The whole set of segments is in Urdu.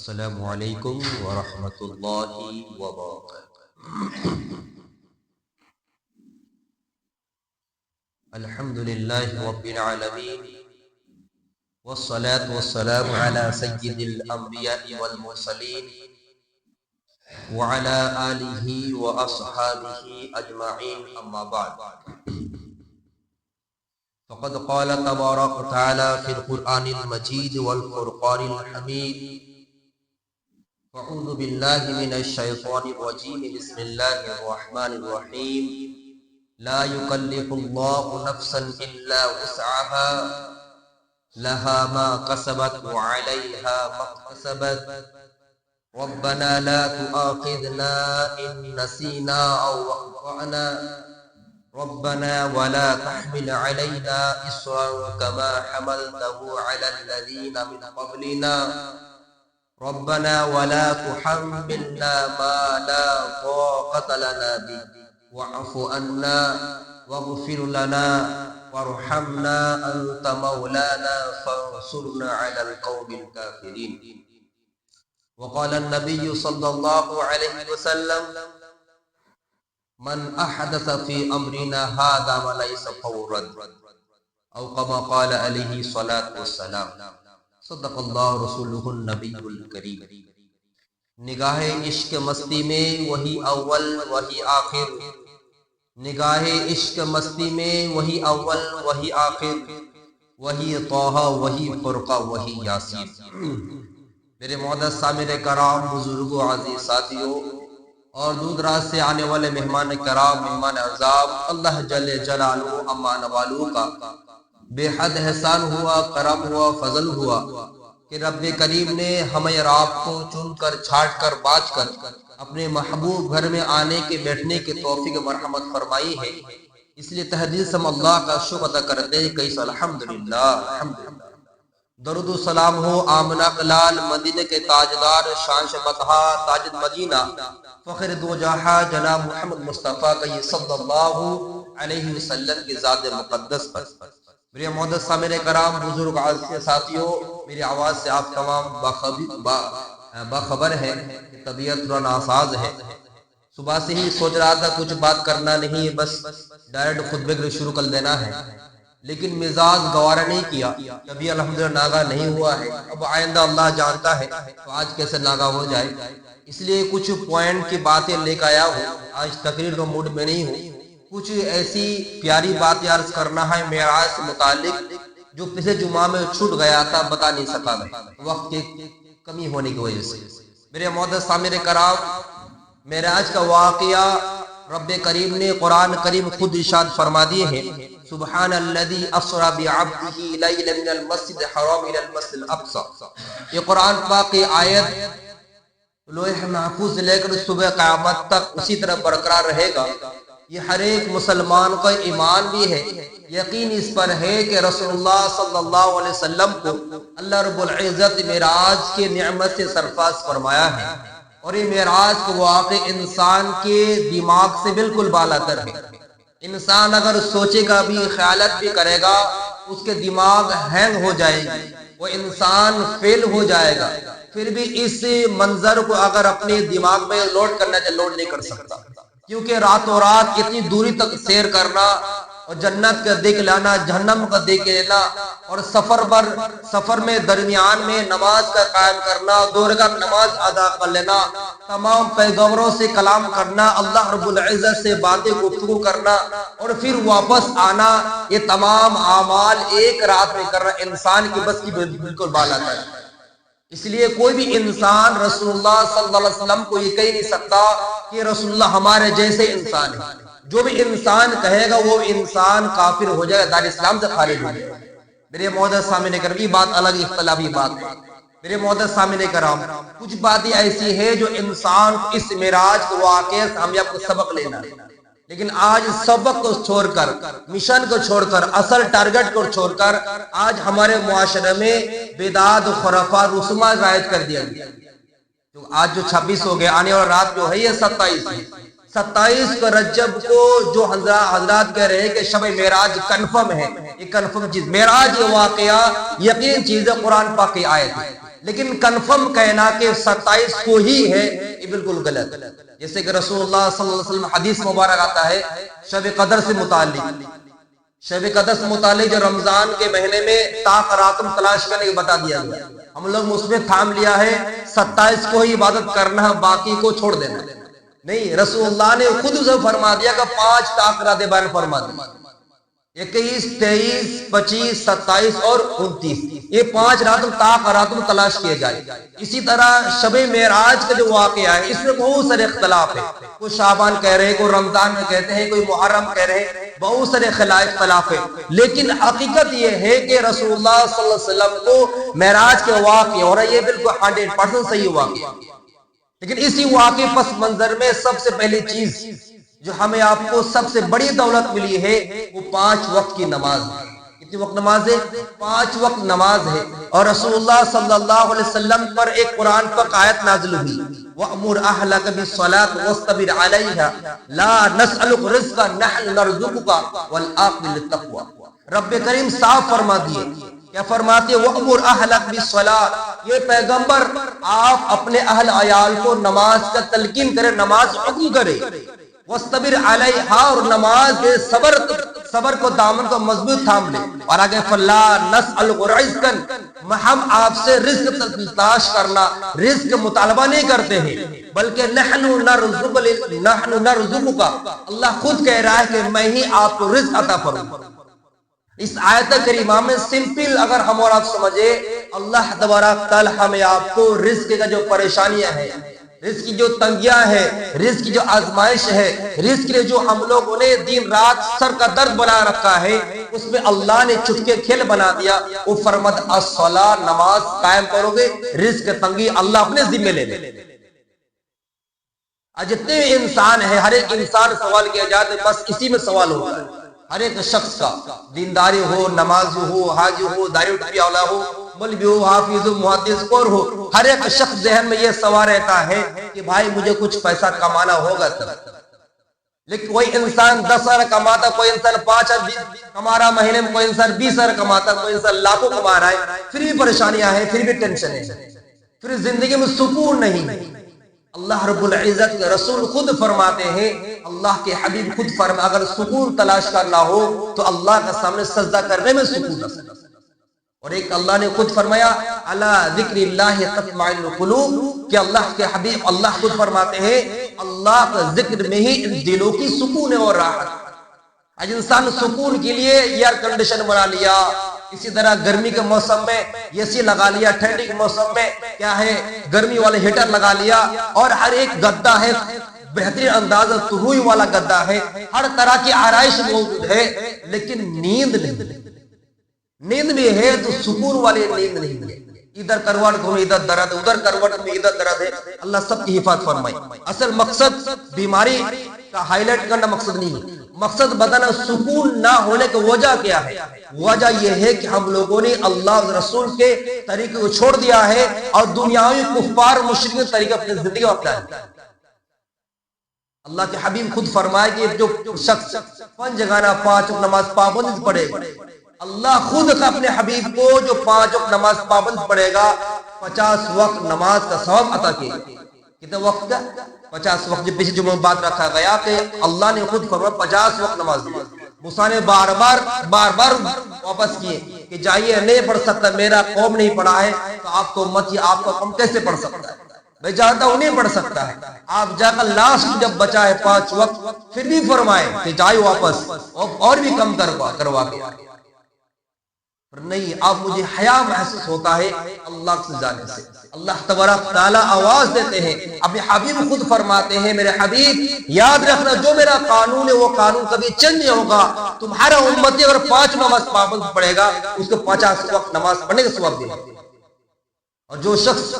السلام علیکم ورحمۃ اللہ وبرکاتہ۔ الحمد للہ رب العالمین والصلاة والسلام علی سید الانبیاء والمرسلین وعلی آلہ واصحابہ اجمعین، اما بعد فقد قال تبارک وتعالی فی القرآن المجید والفرقان الحمید: اعوذ باللہ من الشیطان الرجیم، بسم اللہ الرحمن الرحیم۔ لا یکلف اللہ نفسا الا وسعها لها ما كسبت وعليها ما اكتسبت ربنا لا تؤاخذنا ان نسينا او اخطأنا ربنا ولا تحمل علينا إصرا كما حملته على الذين من قبلنا ربنا ولا تحملنا ما لا طاقة لنا به واعف عنا واغفر لنا وارحمنا أنت مولانا فانصرنا على القوم الكافرين۔ وقال النبي صلى الله عليه وسلم: من احدث في امرنا هذا ما ليس فورا، او كما قال عليه الصلاة والسلام۔ صدق اللہ رسولہ النبی الکریم۔ نگاہ عشق مستی میں وہی اول وہی آخر، نگاہ عشق مستی میں وہی اول وہی آخر، وہی طٰہٰ وہی فرقہ وہی یاسین۔ میرے معزز سامعین کرام، بزرگوں، عزیز ساتھیوں اور دور دراز سے آنے والے مہمان کرام، مہمان اعزام، اللہ جل جلالہ امان والوں کا بے حد احسان ہوا، کرم ہوا، فضل ہوا کہ رب کریم نے ہمیں اور آپ کو چن کر، چھانٹ کر، باچ کر اپنے محبوب گھر میں آنے کے، بیٹھنے کے توفیق مرحمت فرمائی ہے۔ اس لیے تہ دل سے ہم اللہ کا شکر ادا کرتے ہیں کہ الحمدللہ الحمدللہ۔ درود و سلام ہو آمنہ کلال، مدینہ کے تاجدار، شان شبتہا، تاجد مدینہ، فخر دو جہاں جناب محمد مصطفیٰ کا یہ صلی اللہ علیہ وسلم کی ذات مقدس پر۔ میرے معزز سامعین کرام، بزرگ، عزیز ساتھیوں، میری آواز سے آپ تمام باخبر ہیں کہ طبیعت تھوڑا ناساز ہے۔ صبح سے ہی سوچ رہا تھا کچھ بات کرنا نہیں، بس ڈائریکٹ خطبے کے شروع کر دینا ہے، لیکن مزاج گوارا نہیں کیا، کبھی الحمدللہ ناگا نہیں ہوا ہے۔ اب آئندہ اللہ جانتا ہے تو آج کیسے ناگا ہو جائے، اس لیے کچھ پوائنٹ کی باتیں لے کے آیا ہوں۔ آج تقریر کا موڈ میں نہیں ہوں، کچھ ایسی پیاری باتیں عرض کرنا ہے معراج سے متعلق جو پچھلے جمعہ میں چھوٹ گیا تھا، بتا نہیں سکا میں وقت کی کمی ہونے کی وجہ سے۔ میرے معزز سامعین کرام، معراج کا واقعہ رب کریم نے قرآن کریم خود ارشاد فرما دیے ہیں: سبحان الذی اسری بعبدہ لیلا من المسجد الحرام الی المسجد الاقصی۔ یہ قرآن پاک کی آیت لوح محفوظ سے لے کر صبح قیامت تک اسی طرح برقرار رہے گا۔ یہ ہر ایک مسلمان کا ایمان بھی ہے، یقین اس پر ہے کہ رسول اللہ صلی اللہ علیہ وسلم کو اللہ رب العزت معراج کے نعمت سے سرفراز فرمایا ہے، اور یہ معراج کو واقع انسان کے دماغ سے بالکل بالا تر ہے۔ انسان اگر سوچے گا بھی، خیالت بھی کرے گا، اس کے دماغ ہینگ ہو جائے گی، وہ انسان فیل ہو جائے گا، پھر بھی اس منظر کو اگر اپنے دماغ میں لوڈ کرنا چاہے لوڈ نہیں کر سکتا، کیونکہ راتوں رات اتنی دوری تک سیر کرنا اور جنت کا دیکھ لینا، جہنم کا دیکھ لینا، اور سفر میں درمیان میں نماز کا قائم کرنا، 2 رکعت نماز ادا کر لینا، تمام پیغمبروں سے کلام کرنا، اللہ رب العزت سے باتیں گفتگو کرنا اور پھر واپس آنا، یہ تمام اعمال ایک رات میں کرنا انسان کی بس کی بالکل بالا تر۔ اس لیے کوئی بھی انسان رسول اللہ صلی اللہ علیہ وسلم کو یہ کہہ نہیں سکتا کہ رسول اللہ ہمارے جیسے انسان ہے۔ جو بھی انسان کہے گا وہ انسان کافر ہو جائے گا، دار اسلام سے خارج ہو جائے گا۔ میرے معزز سامعین کرام، یہ بات الگ اختلافی بات ہے۔ میرے معزز سامعین کرام، کچھ باتیں ایسی ہیں جو انسان اس معراج کے واقعے سے ہمیں کو سبق لینا ہے، لیکن آج سبق کو چھوڑ کر، مشن کو چھوڑ کر، اصل ٹارگٹ کو چھوڑ کر آج ہمارے معاشرے میں بدعت، خرافات، رسومات رائج کر دیا گیا۔ آج جو 26 ہو گیا، آنے والا رات جو ہے یہ 27 کو رجب کو جو حضرات کہہ رہے ہیں کہ شب معراج کنفرم ہے، یہ کنفرم چیز معراج یہ واقعہ یقین چیز ہے، قرآن پاک کی آیت ہے، لیکن کنفرم کہنا کہ 27 کو ہی ہے یہ بالکل غلط. جیسے کہ رسول اللہ صلی اللہ علیہ وسلم حدیث مبارک آتا ہے شب قدر سے متعلق، شب قدر سے متعلق جو رمضان کے مہینے میں راتم تلاش کرنے کو بتا دیا گیا، ہم لوگ اس میں تھام لیا ہے 27 کو ہی عبادت کرنا، باقی کو چھوڑ دینا. نہیں، رسول اللہ نے خود اسے فرما دیا کہ 5 راتیں بیان فرما دی، 21، 23، 25، 27 اور 29، یہ 5 راتوں تلاش کیے جائے. اسی طرح شب معراج کا جو واقعہ ہے اس میں بہت سارے اختلاف ہیں، کوئی شعبان کہہ رہے ہیں، کوئی رمضان میں کہتے ہیں، کوئی محرم کہہ رہے ہیں، بہت سارے اختلاف ہیں. لیکن حقیقت یہ ہے کہ رسول اللہ صلی اللہ علیہ وسلم کو معراج کے واقعہ ہو رہا ہے، یہ بالکل 100% صحیح واقعہ. لیکن اسی واقعے پس منظر میں سب سے پہلی چیز جو ہمیں آپ کو سب سے بڑی دولت ملی ہے وہ 5 وقت کی نماز ہے. کتنی وقت نماز ہے؟ 5 وقت نماز ہے. اور رسول اللہ صلی اللہ علیہ وسلم پر ایک قرآن پر آیت نازل ہوئی، وَأْمُرْ أَهْلَكَ بِالصَّلَاةِ وَاصْطَبِرْ عَلَيْهَا لَا نَسْأَلُكَ رِزْقًا نَحْنُ نَرْزُقُكَ وَالْعَاقِبَةُ لِلتَّقْوَىٰ. رب کریم صاف فرما دیے، کیا فرماتے ہیں؟ وَأْمُرْ أَهْلَكَ بِالصَّلَاةِ، یہ پیغمبر آپ اپنے اہل عیال کو نماز کا تلقین کرے، نماز حکم کرے. وَاصْطَبِرْ عَلَيْهَا، اور نماز کے صبر کو دامن کو مضبوط تھام لے. اور آگے فَلَا نَسْأَلُكَ رِزْقًا، ہم آپ سے رزق تلاش کرنا، رزق مطالبہ نہیں کرتے ہیں، بلکہ نحن نرزقک، اللہ خود کہہ رہا ہے کہ میں ہی آپ کو رزق عطا فرماؤں. اس آیت کریمہ میں سمپل اگر ہم اور آپ سمجھے، اللہ تبارک تعالی ہمیں آپ کو رزق کا جو پریشانیاں ہیں، رزق کی جو تنگیاں ہیں، رزق کی جو آزمائش ہے، رزق کے جو ہم لوگوں نے دن رات سر کا درد بنا رکھا ہے، اس میں اللہ نے چٹکے کھیل بنا دیا. وہ فرماتا الصلاۃ، نماز قائم کرو گے، رزق تنگی اللہ اپنے ذمہ لے لے. جتنے انسان ہیں، ہر ایک انسان سوال کیا جاتا ہے، بس اسی میں سوال ہوتا ہے ہر ایک شخص کا، دینداری ہو، نمازی ہو، حاجی ہو، داڑھی اٹھنے والا ہو، مولوی ہو، حافظ ہو، محدث اور ہو، ہر ایک شخص ذہن میں یہ سوال رہتا ہے کہ بھائی مجھے کچھ پیسہ کمانا ہوگا تب. لیکن کوئی انسان 10,000 کماتا، کوئی انسان 5,000 کما رہا مہینے میں، کوئی انسان 20,000 کماتا، کوئی انسان لاکھوں کما رہا ہے، پھر بھی پریشانیاں ہیں، پھر بھی ٹینشن ہے، پھر زندگی میں سکون نہیں. اللہ رب العزت کے رسول خود فرماتے ہیں، اللہ کے حبیب خود فرماتے، اگر سکون تلاش کرنا ہو تو اللہ کے سامنے سجدہ کرنے میں سکون حاصل. اور ایک اللہ نے خود فرمایا الا ذکر اللہ تطمئن القلوب، کہ اللہ کے حبیب اللہ خود فرماتے ہیں اللہ کے ذکر میں ہی ان دلوں کی سکون ہے اور راحت. آج انسان سکون کے لیے ایئر کنڈیشن بنا لیا، اسی طرح گرمی کے موسم میں اے سی لگا لیا، ٹھنڈی کے موسم میں کیا ہے گرمی والے ہیٹر لگا لیا، اور ہر ایک گدا ہے بہترین انداز تروئی والا گدا ہے، ہر طرح کی آرائش موجود ہے، لیکن نیند نہیں. نیند بھی ہے تو سکون والی نیند نہیں ہے. ادھر کروٹ گھومے ادھر درد، ادھر کروٹ میں ادھر درد ہے. اللہ سب کی حفاظت فرمائے. اصل مقصد بیماری کا ہائی لائٹ کرنا مقصد نہیں ہے، مقصد بتانا سکون نہ ہونے کی وجہ کیا ہے. وجہ یہ ہے کہ ہم لوگوں نے اللہ رسول کے طریقے کو چھوڑ دیا ہے اور دنیاوی کفار مشرکین کے طریقے اپنی زندگی میں اپنایا ہے. اللہ کے حبیب خود فرمائے کہ جو شخص 5 جگانہ 5 وقت نماز پابند پڑھے گا، اللہ خود اپنے حبیب کو جو 5 وقت نماز پابند پڑھے گا 50 وقت نماز کا ثواب عطا کیے. کتنے وقت کا؟ 50 وقت. جو پیچھے جو بات رکھا گیا کہ اللہ نے خود فرمایا 50 وقت نماز دی. موسیٰ نے بار بار واپس کیے کہ جائیے، نہیں پڑھ سکتا، میرا قوم نہیں پڑھا ہے تو آپ کو امت ہی آپ کا قوم کیسے پڑھ سکتا ہے؟ میں جانتا ہوں نہیں پڑھ سکتا ہے. آپ جا کر لاسٹ جب بچا ہے 5 وقت پھر بھی فرمائے کہ جائے واپس اور بھی کم کروا کے. نہیں، اب مجھے حیا محسوس ہوتا ہے اللہ سے جانے سے. اللہ تبارک تعالیٰ آواز دیتے ہیں، اپنے حبیب خود فرماتے ہیں میرے حبیب یاد رکھنا جو میرا قانون ہے وہ قانون کبھی چینج نہیں ہوگا. تمہارا امتی اگر 5 نماز پابند پڑھے گا اس کو 50 وقت نماز پڑھنے کا ثواب دے گا. اور جو شخص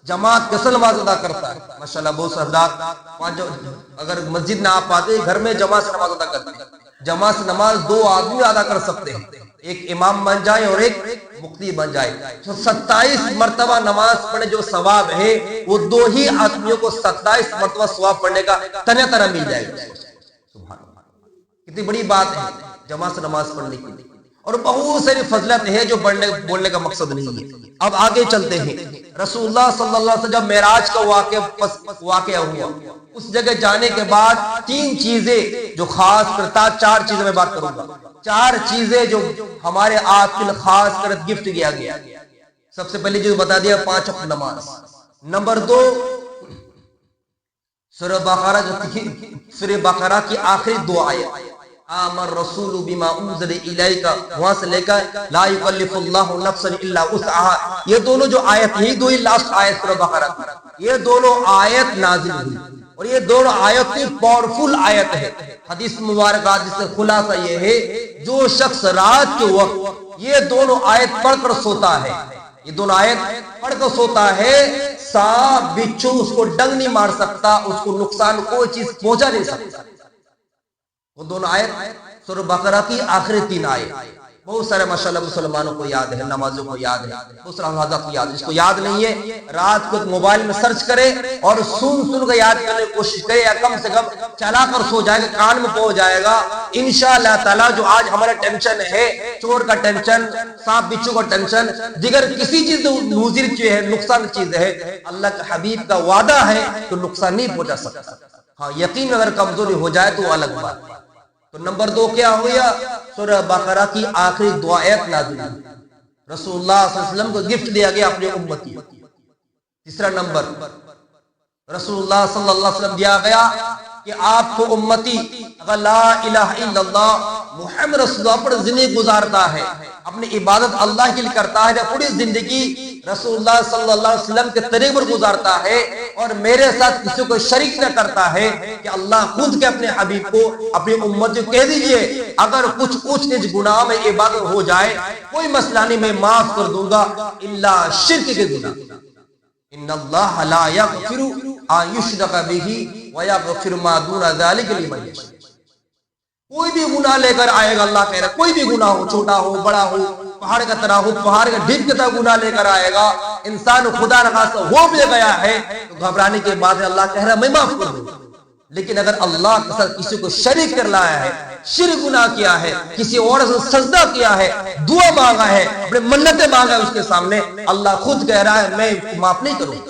جماعت کے ساتھ نماز ادا کرتا ہے، ماشاءاللہ بہت سے حضرات اگر مسجد نہ آ پاتے گھر میں جماعت سے نماز ادا کرتے ہیں. جماعت سے نماز 2 آدمی ادا کر سکتے ہیں، ایک امام بن جائے اور ایک مقتدی بن جائے. 27 مرتبہ نماز پڑھنے جو ثواب ہے وہ 2 ہی آدمیوں کو 27 مرتبہ ثواب پڑھنے کا طرح مل جائے گا. سبحان اللہ، کتنی بڑی بات ہے جماعت سے نماز پڑھنے کی. اور بہت ساری فضلت ہے جو بولنے کا مقصد نہیں ہے. اب آگے چلتے ہیں. رسول اللہ صلی اللہ علیہ وسلم جب معراج کا واقعہ ہوا, اس جگہ جانے کے بعد تین چیزیں جو خاص کرتا, چار چیزیں میں بات کروں گا, چار چیزیں جو ہمارے آپ کے خاص کر گفٹ کیا گیا. سب سے پہلے جو بتا دیا 5 وقت نماز. نمبر 2 سورہ بقرہ, جو تھی سورہ بقرہ کی آخری 2 آیت, آمر رسول بما انزل الیک, وہاں سے لے کر لا یکلف اللہ نفسا الا وسعها, یہ دونوں جو آیت, یہی دو ہی لاسٹ آیت سورہ بقرہ کی, یہ دونوں آیت نازل ہوئی اور یہ دونوں آیت کی پاورفل آیت ہے. حدیث مبارکہ جس سے خلاصہ یہ ہے, جو شخص رات کے وقت یہ دونوں آیت پڑھ کر سوتا ہے, یہ دونوں آیت پڑھ کر سوتا ہے, سانپ بچھو اس کو ڈنگ نہیں مار سکتا, اس کو نقصان کوئی چیز پہنچا نہیں سکتا. وہ دونوں آیت سورہ بقرہ کی آخری 3 آیت. بہت سارے ماشاءاللہ مسلمانوں کو یاد ہے, نمازوں کو یاد ہے, بہت سارے حضرات کو یاد ہے. جس کو یاد نہیں ہے رات کو موبائل میں سرچ کرے اور سن کر یاد کرنے کی کوشش کرے, یا کم سے کم چلا کر سو جائے گا, کان میں پہنچ جائے گا انشاءاللہ تعالی. جو آج ہمارا ٹینشن ہے, چور کا ٹینشن, سانپ بچھو کا ٹینشن, دیگر کسی چیز مضر چیز ہے, نقصان چیز ہے, اللہ کے حبیب کا وعدہ ہے تو نقصان نہیں پہنچا سکتا. ہاں یقین اگر کمزوری ہو جائے تو الگ بات. تو نمبر 2 کیا ہو گیا, سورہ بقرہ کی آخری 2 آیت نازل ہوئی, رسول اللہ صلی اللہ علیہ وسلم کو گفٹ دیا گیا اپنے امتی. تیسرا نمبر رسول اللہ صلی اللہ علیہ وسلم دیا گیا کہ آپ کو امتی اگر لا الہ الا اللہ محمد رسول اللہ پر زندگی گزارتا ہے, اپنی عبادت اللہ کے لیے کرتا ہے, پوری زندگی رسول اللہ صلی اللہ علیہ وسلم کے طریقے پر گزارتا ہے اور میرے ساتھ کسی کو شریک نہ کرتا ہے, کہ اللہ خود کے اپنے حبیب کو, اپنی امت کو کہہ دیجئے اگر کچھ اونچ نیچ گناہ میں عبادت ہو جائے کوئی مسئلہ نہیں, میں معاف کر دوں گا الا شرک کے گناہ. ان اللہ لا یغفر ان یشرک بہ ویغفر ما دون ذلک لمن یشاء. کوئی بھی گناہ لے کر آئے گا, اللہ کہہ رہا ہے کوئی بھی گناہ ہو, چھوٹا ہو بڑا ہو, پہاڑ کا طرح ہو, پہاڑ کا ڈھیپ کی طرح گناہ لے کر آئے گا, انسان خدا نخواستہ ہو بھی گیا ہے تو گھبرانے کے بعد اللہ کہہ رہا ہے میں معاف کر دوں. لیکن اگر اللہ کے ساتھ کسی کو شریک کر لایا ہے, شرک گناہ کیا ہے, کسی اور سے سجدہ کیا ہے, دعا مانگا ہے, اپنے منتیں مانگا ہے اس کے سامنے, اللہ خود کہہ رہا ہے میں معاف نہیں کروں.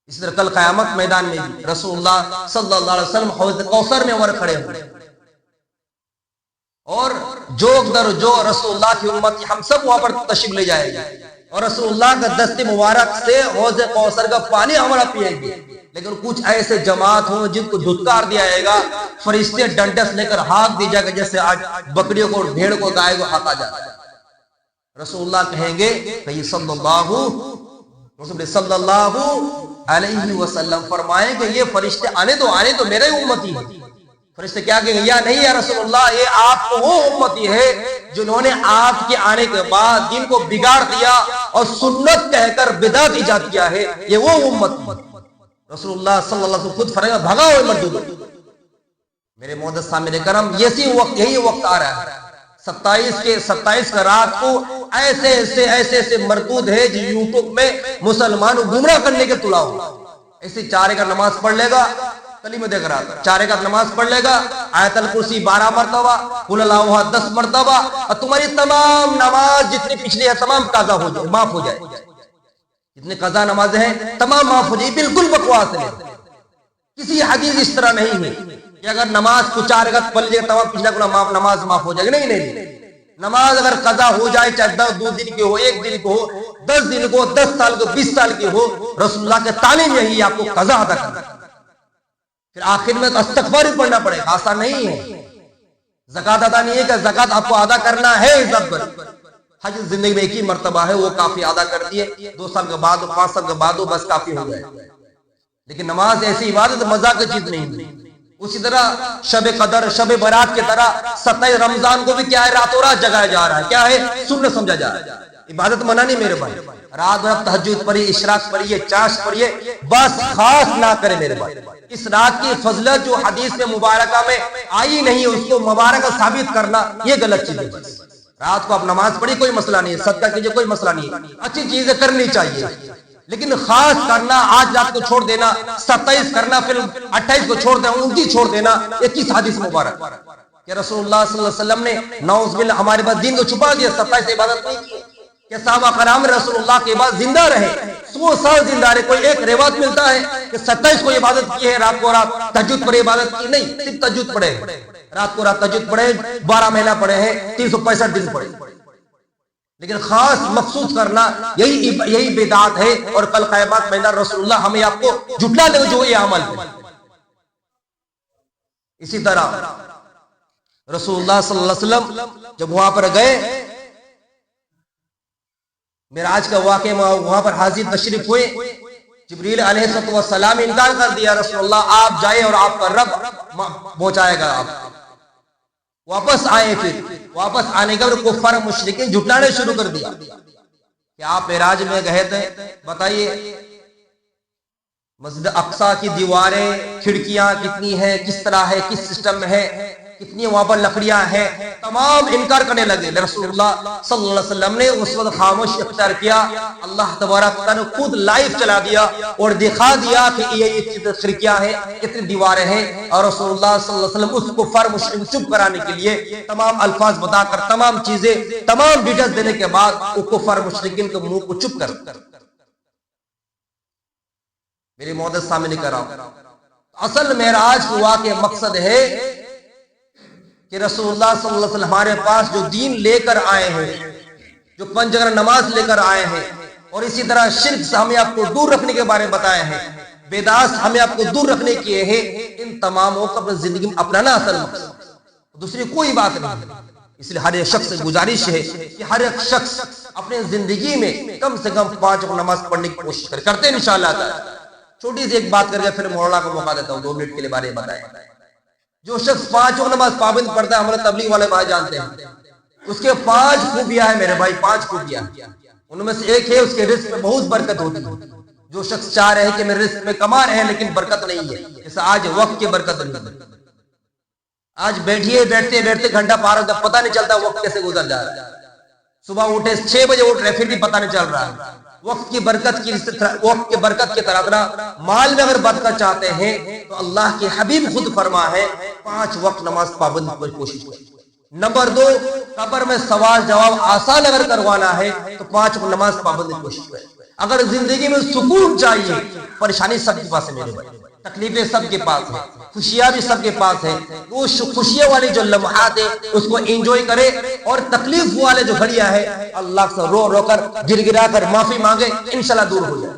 اس طرح کل قیامت میدان میں بھی رسول اللہ صلی اللہ علیہ وسلم حوض کوثر میں اور کھڑے ہوئے, اور جوک در جو رسول اللہ کی امت ہم سب وہاں پر تشریف لے جائے گا, اور رسول اللہ کا دست مبارک سے حوض کوثر کا پانی ہمارا پیے گے. لیکن کچھ ایسے جماعت ہوں جن کو دھتکار دیا جائے گا, فرشتے ڈنڈس لے کر ہاتھ دی جائے گا, جیسے آج بکریوں کو, بھیڑ کو, گائے کو ہاتھا جاتا ہے. رسول اللہ کہیں گے کہ صلی اللہ علیہ وسلم فرمائیں کہ یہ فرشتے آنے تو میرے امتی ہیں. فرشتے کیا کہیں گے, یا نہیں یا رسول اللہ, یہ آپ کو وہ امتی ہے جنہوں نے آپ کے آنے کے بعد دین کو بگاڑ دیا اور سنت کہہ کر بدعت ایجاد کیا ہے, یہ وہ امت. رسول اللہ صلی اللہ علیہ وسلم خود فرمائے بھگا ہوئے مردود. میرے معزز سامعین کرام, یہی وقت آ رہا ہے 27 کا رات کو ایسے مردود ہے جو یوٹیوب میں مسلمانوں گمراہ کرنے کے تلا ہو. ایسے 4 رکعت نماز پڑھ لے گا, کل ہی میں دیکھ رہا تھا, 4 رکعت نماز پڑھ لے گا, آیت الکرسی 12 مرتبہ, قل اللہ احد 10 مرتبہ, اور تمہاری تمام نماز جتنی پچھلی ہے تمام قضا ہو جائے, معاف ہو جائے. جتنے قضا نمازیں ہیں تمام معاف ہو جائے. بالکل بکواس ہے, کسی حدیث اس طرح نہیں ہے کہ اگر نماز کو 4 رکعت پڑھ لیے تمام پچھلا گناہ نماز معاف ہو جائے گا. نہیں, نماز اگر قضا ہو جائے چاہے 2 دن کی ہو, 1 دن کو ہو, 10 دن کو, 10 سال کو, 20 سال کی ہو, رسول اللہ کے تعلیم یہی آپ کو قضا ادا کرنا. پھر آخر میں تو استغفار ہی پڑھنا پڑے گا, آسان نہیں ہے. زکات ادا نہیں ہے کہ زکات آپ کو ادا کرنا ہے عزت پر. حج زندگی میں 1 ہی مرتبہ ہے, وہ کافی ادا کر دیے, 2 سال کے بعد 5 سال کے بعد بس کافی ہو جائے. لیکن نماز ایسی عبادت مذاق کی چیز نہیں ہے. اسی طرح شب قدر, شب برات کی طرح 27 رمضان کو بھی کیا ہے, راتوں رات جگایا جا رہا ہے. کیا ہے, سنت سمجھا جا رہا ہے. عبادت منع نہیں میرے بھائی, رات بھر تہجد پڑھیے, اشراق پڑھیے, چاش پڑھیے, بس خاص نہ کرے میرے بھائی. اس رات کی فضلت جو حدیث میں مبارکہ میں آئی نہیں, اس کو مبارکہ ثابت کرنا یہ غلط چیز ہے. رات کو آپ نماز پڑھی کوئی مسئلہ نہیں ہے, صدقہ کیجئے کوئی مسئلہ نہیں ہے, اچھی چیزیں کرنی چاہیے. لیکن خاص کرنا, آج رات کو چھوڑ دینا, 27 کرنا, پھر 28 کو چھوڑ دینا, 29 چھوڑ دینا, یہ کس حدیث مبارک کہ رسول اللہ صلی اللہ علیہ وسلم نے نعوذ باللہ ہمارے پاس دین کو چھپا دیا, 27 عبادت نہیں کی. کہ صحابہ کرام رسول اللہ کے بعد زندہ رہے، 100 سال زندہ رہے. کوئی ایک روایت ملتا ہے کہ 27 کو عبادت کی ہے، رات کو رات تہجد پر عبادت کی نہیں، صرف تہجد پڑھے، رات کو رات تہجد پڑھے، 12 مہینہ پڑھے ہیں، 365 دن پڑھے. لیکن خاص مخصوص کرنا یہی بدعت ہے، اور کل قیامت میں رسول اللہ ہمیں آپ کو جھٹلا دے جو یہ عمل ہے. اسی طرح رسول اللہ صلی اللہ علیہ وسلم جب وہاں پر گئے، معراج کا واقعہ، وہاں پر حاضر تشریف ہوئے، جبریل علیہ السلام انکار کر دیا، رسول اللہ آپ جائے اور آپ کا رب پہنچائے گا. آپ واپس آئے، پھر واپس آنے کے بعد کفار مشرکین جھٹلانے شروع کر دیا کہ آپ معراج میں گئے تھے، بتائیے مسجد اقصی کی دیواریں کھڑکیاں کتنی ہیں، کس طرح ہے، کس سسٹم میں ہے، کتنی وہاں پر لکڑیاں ہیں، تمام انکار کرنے لگے. رسول اللہ صلی اللہ علیہ وسلم نے اس وقت خاموش اختیار کیا. اللہ تبارک تعالیٰ نے خود لائیو چلا دیا اور دکھا دیا کہ یہ کھڑکیاں ہیں، اتنی دیواریں ہیں. اور رسول اللہ صلی اللہ علیہ وسلم اس کفار مشرک چپ کرانے کے لیے تمام الفاظ بتا کر، تمام چیزیں، تمام ڈیٹیلز دینے کے بعد وہ کفار مشرکین کے منہ کو چپ کر. میری معزز سامنے کر رہا ہوں، اصل معراج کا واقعہ مقصد ہے کہ رسول اللہ صلی اللہ علیہ وسلم ہمارے پاس جو دین لے کر آئے ہیں، جو 5 وقت نماز لے کر آئے ہیں، اور اسی طرح شرک سے ہمیں آپ کو دور رکھنے کے بارے میں بتایا ہے، بدعات سے ہمیں آپ کو دور رکھنے کے ہیں، ان تماموں کو اپنی زندگی میں اپنانا اصل مقصد، دوسری کوئی بات نہیں. اس لیے ہر ایک شخص سے گزارش ہے کہ ہر ایک شخص اپنے زندگی میں کم سے کم 5 وقت نماز پڑھنے کی کوشش کرتے ہیں انشاءاللہ تعالی. چھوٹی سی ایک بات کر کے پھر مولانا کو موقع دیتا ہوں 2 منٹ کے لیے بارے میں بتائیں. جو شخص 5 وقت نماز پابند پڑھتا ہے، ہمارے تبلیغ والے بھائی جانتے ہیں، اس کے 5 خوبیاں ہیں میرے بھائی، 5 خوبیاں. ان میں سے ایک ہے اس کے رزق میں بہت برکت ہوتی ہے. جو شخص چاہ رہے ہیں کہ میرے رزق میں کما رہے ہیں لیکن برکت نہیں ہے، جیسے آج وقت کی برکت نہیں ہے. آج بیٹھتے گھنٹہ پار ہوتا پتہ نہیں چلتا وقت کیسے گزر جا رہا ہے. صبح اٹھے 6 بجے اٹھ رہے پھر بھی پتہ نہیں چل رہا ہے. وقت کی برکت کی طرح مال میں اگر برکت چاہتے ہیں تو اللہ کے حبیب خود فرما ہے 5 وقت نماز پابند کی کوشش کریں. نمبر 2، قبر میں سوال جواب آسان اگر کروانا ہے تو 5 وقت نماز پابند کی کوشش کریں. اگر زندگی میں سکون چاہیے، پریشانی سب کے پاس ہے میرے بھائی، تکلیفیں سب کے پاس ہیں، خوشیاں بھی سب کے پاس ہیں. وہ خوشیوں والے جو لمحات ہیں اس کو انجوائے کرے، اور تکلیف والے جو گھڑیاں ہیں اللہ سے رو رو کر گر گرا کر معافی مانگے، انشاءاللہ دور ہو جائے.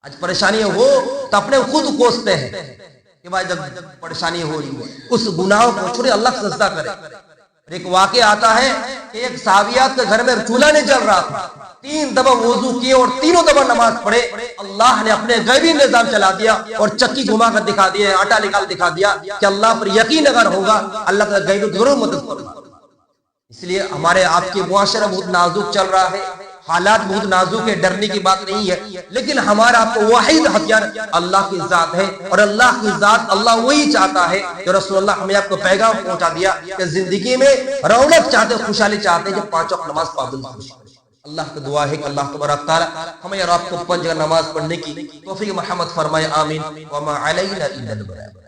آج پریشانی ہو تو اپنے خود کوستے ہیں کہ بھائی جب پریشانی ہو رہی ہے اس گناہوں کو چھوڑے، اللہ سے سجدہ کرے. ایک واقعہ آتا ہے کہ ایک صحابیات کے گھر میں چولہا نہیں جل رہا تھا، 3 دفعہ وضو کیے اور تینوں دفعہ نماز پڑھے. اللہ نے اپنے غیبی نظام چلا دیا اور چکی گھما کر دکھا دیا، آٹا نکال دکھا دیا کہ اللہ پر یقین اگر ہوگا اللہ کا غیبی ضرور مدد کرے. اس لیے ہمارے آپ کے معاشرہ بہت نازک چل رہا ہے، حالات بہت نازک ہے، ڈرنے کی بات نہیں ہے، لیکن ہمارا آپ کو واحد ہتھیار اللہ کی ذات ہے. اور اللہ کی ذات، اللہ وہی چاہتا ہے کہ رسول اللہ ہمیں آپ کو پیغام پہنچا دیا کہ زندگی میں رونق چاہتے، خوشحالی چاہتے ہیں کہ 5 وقت نماز پابند ہو. اللہ کا دعا ہے کہ اللہ تبارک تعالی ہمیں اور آپ کو 5 جگہ نماز پڑھنے کی توفیق محمد فرمائے. آمین. وما علینا الا البلاغ.